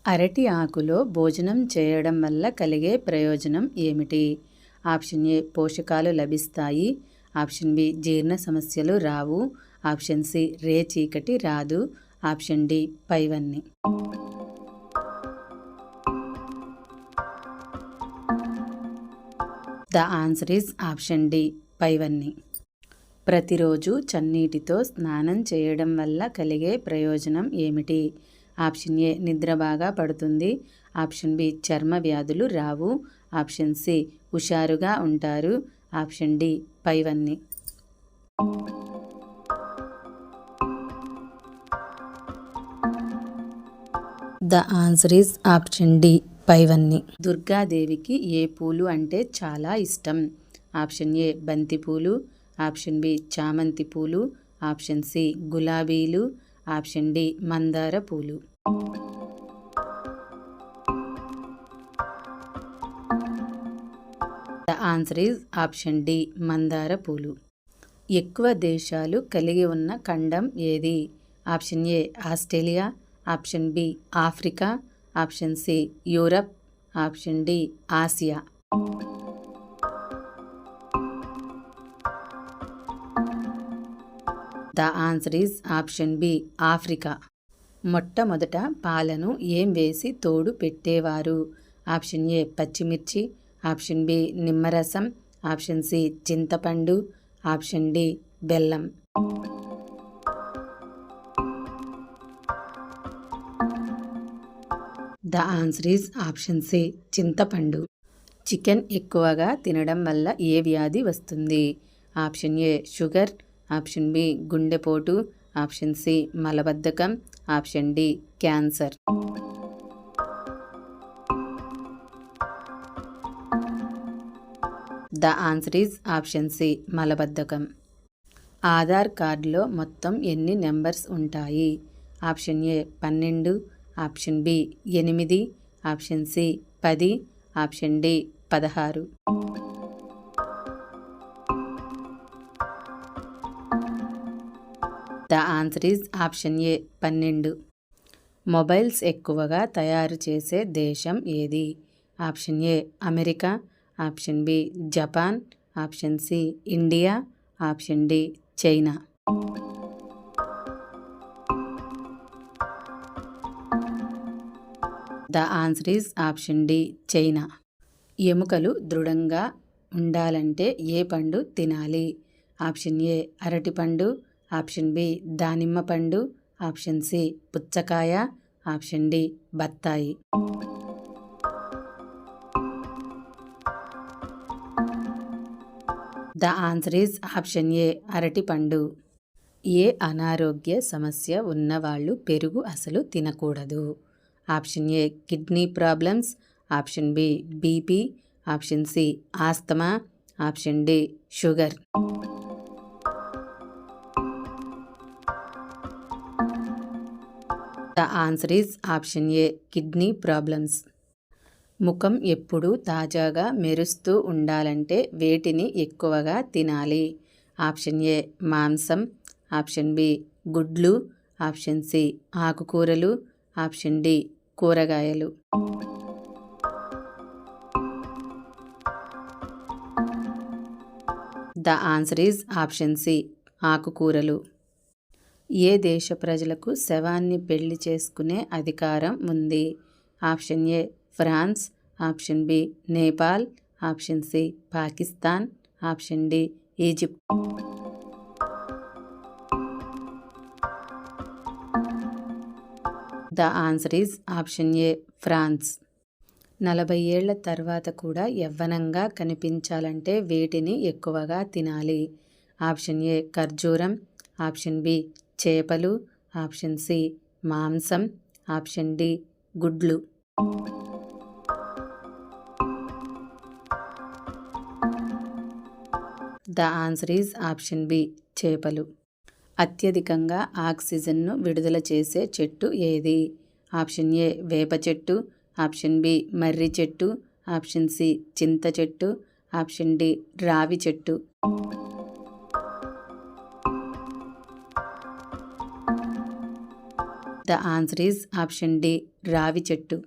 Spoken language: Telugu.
అరటి ఆకులో భోజనం చేయడం వల్ల కలిగే ప్రయోజనం ఏమిటి? ఆప్షన్ ఏ పోషకాలు లభిస్తాయి. ఆప్షన్ బి జీర్ణ సమస్యలు రావు. ఆప్షన్ సి రేచీకటి రాదు. ఆప్షన్ డి పైవన్నీ. The answer is option D పైవన్నీ. ప్రతిరోజు చన్నీటితో స్నానం చేయడం వల్ల కలిగే ప్రయోజనం ఏమిటి? ఆప్షన్ ఏ నిద్ర బాగా పడుతుంది. ఆప్షన్ బి చర్మ వ్యాధులు రావు. ఆప్షన్ సి హుషారుగా ఉంటారు. ఆప్షన్ డి పైవన్నీ. The answer is option D పైవన్నీ. దుర్గాదేవికి ఏ పూలు అంటే చాలా ఇష్టం? ఆప్షన్ ఏ బంతిపూలు. ఆప్షన్ బి చామంతి పూలు. ఆప్షన్ సి గులాబీలు. ఆప్షన్ డి మందార పూలు. The answer is option D మందార పూలు. ఎక్కువ దేశాలు కలిగి ఉన్న ఖండం ఏది? Option A Australia. Option B Africa. Option C Europe. Option D Asia. The answer is option B Africa. మొట్టమొదట పాలను ఏం వేసి తోడు పెట్టేవారు? ఆప్షన్ ఏ పచ్చిమిర్చి. ఆప్షన్ బి నిమ్మరసం. ఆప్షన్ సి చింతపండు. ఆప్షన్ డి బెల్లం. The answer is option C చింతపండు. చికెన్ ఎక్కువగా తినడం వల్ల ఏ వ్యాధి వస్తుంది? Option A sugar. Option B గుండెపోటు. ఆప్షన్ సి మలబద్ధకం. Option D cancer. The answer is option C మలబద్ధకం. ఆధార్ కార్డులో మొత్తం ఎన్ని నెంబర్స్ ఉంటాయి? Option A 12. Option B 8. Option C 10. Option D 16. The answer is option A 12. Mobiles ఎక్కువగా తయారు చేసే దేశం ఏది? Option A America. Option B Japan. Option C India. Option D China. The answer is option D China. ఎముకలు దృఢంగా ఉండాలంటే ఏ పండు తినాలి? ఆప్షన్ ఏ అరటిపండు. ఆప్షన్ బి దానిమ్మ పండు. ఆప్షన్ సి పుచ్చకాయ. ఆప్షన్ డి బత్తాయి. The answer is option A అరటిపండు. ఏ అనారోగ్య సమస్య ఉన్నవాళ్ళు పెరుగు అసలు తినకూడదు? Option A kidney problems. Option B BP. Option C asthma. Option D sugar. The answer is option A kidney problems. ముఖం ఎప్పుడూ తాజాగా మెరుస్తూ ఉండాలంటే వేటిని ఎక్కువగా తినాలి? ఆప్షన్ ఏ మాంసం. ఆప్షన్ బి గుడ్లు. ఆప్షన్ సి ఆకుకూరలు. ఆప్షన్ డి కూరగాయలు. The answer is option C ఆకుకూరలు. ఏ దేశ ప్రజలకు శవాన్ని పెళ్లి చేసుకునే అధికారం ఉంది? Option A France. Option B Nepal. Option C Pakistan. Option D Egypt. The answer is option A France. 40 ఏళ్ల తర్వాత కూడా యవ్వనంగా కనిపించాలంటే వేటిని ఎక్కువగా తినాలి? ఆప్షన్ ఏ ఖర్జూరం. ఆప్షన్ బి చేపలు. ఆప్షన్ సి మాంసం. ఆప్షన్ డి గుడ్లు. The answer is option B చేపలు. అత్యధికంగా ఆక్సిజన్ను విడుదల చేసే చెట్టు ఏది? ఆప్షన్ ఏ వేప చెట్టు. ఆప్షన్ బి మర్రి చెట్టు. ఆప్షన్ సి చింత చెట్టు. ఆప్షన్ డి రావి చెట్టు. The answer is option D రావి చెట్టు.